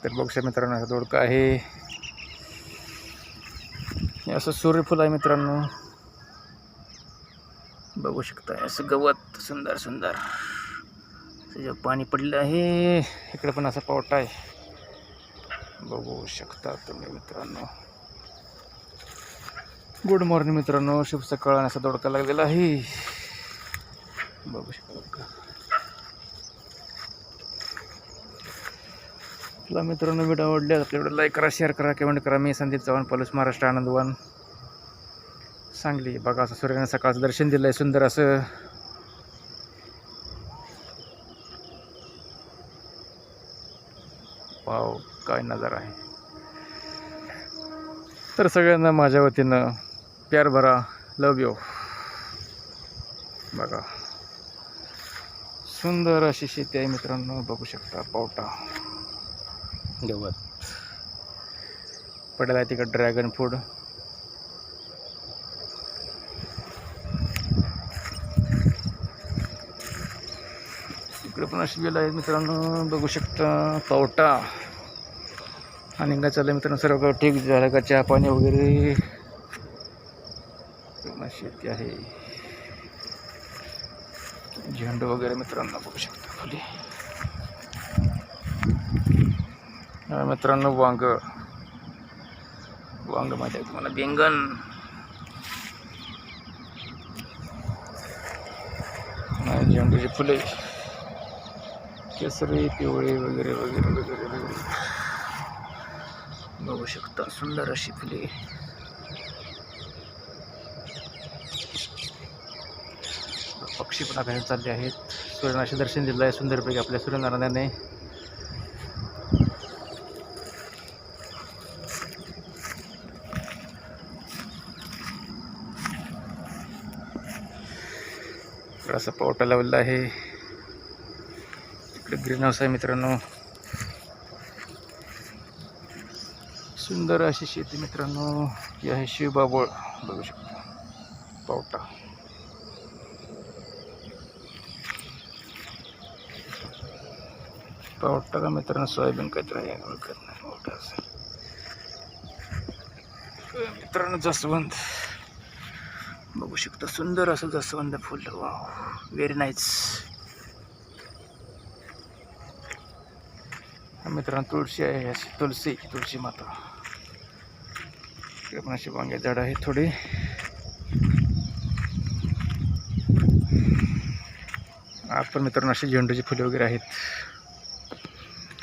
तर बघू शकता मित्रांनो, हा दोडका आहे. हे असं सूर्यफूल आहे मित्रांनो, बघू शकता. असं गवत सुंदर सुंदर त्याच्यावर पाणी पडलं आहे. इकडे पण असा पावटा आहे, बघू शकता तुम्ही मित्रांनो. गुड मॉर्निंग मित्रांनो, शुभ सकाळ. असा दोडका लागलेला आहे, बघू शकता. तुला मित्रांनो व्हिडिओ आवडले आपल्याकडे लाईक करा, शेअर करा, कमेंट करा. मी संदीप चव्हाण, पलूस महाराष्ट्र, आनंदवन, सांगली. बघा असं सूर्याने सकाळचं दर्शन दिलं आहे सुंदर असं. वाव, काय नजारा आहे. तर सगळ्यांना माझ्या वतीनं प्यार भरा, लव यू. बघा सुंदर अशी शेती आहे मित्रांनो, बघू शकता. पावटा, गवत पडेल आहे तिकडे, ड्रॅगन फ्रूट. इकडे पण अशी वेल आहेत मित्रांनो, बघू शकता. पावटा आणि काय चाललं मित्रांनो, सर्व ठीक झालं का? चहा पाणी वगैरे. शेती आहे, झेंडू वगैरे मित्रांनो, बघू शकता खाली. मित्रांनो वांग माहिती आहे तुम्हाला, बेंगन. झेंडूची फुले, केसरी, पिवळे वगैरे वगैरे वगैरे वगैरे, बघू शकता. सुंदर अशी फुले. पक्षी पण बाहेर चालले आहेत. सूर्यनाचे दर्शन दिलं आहे सुंदरपैकी आपल्या सूर्यनारायणाने. असा पावटा लावलेला आहे. इकडे ग्रीन हाऊस आहे मित्रांनो, सुंदर अशी शेती मित्रांनो. ही आहे शिवबाबोळ, बघू शकता. पावटा, पावटा का मित्रांनो, सोयाबीन काहीतरी आहे, ओळखत नाही. पावटा असेल मित्रांनो. जास्वंद, बघू शकता. सुंदर असं जास्वंद फुल. Wow, very nice. मित्रांनो तुळशी आहे, अशी तुळशी माता. इकडे पण अशी वांगे झाड आहेत थोडी. आज पण मित्रांनो अशी झेंडूची फुले वगैरे आहेत.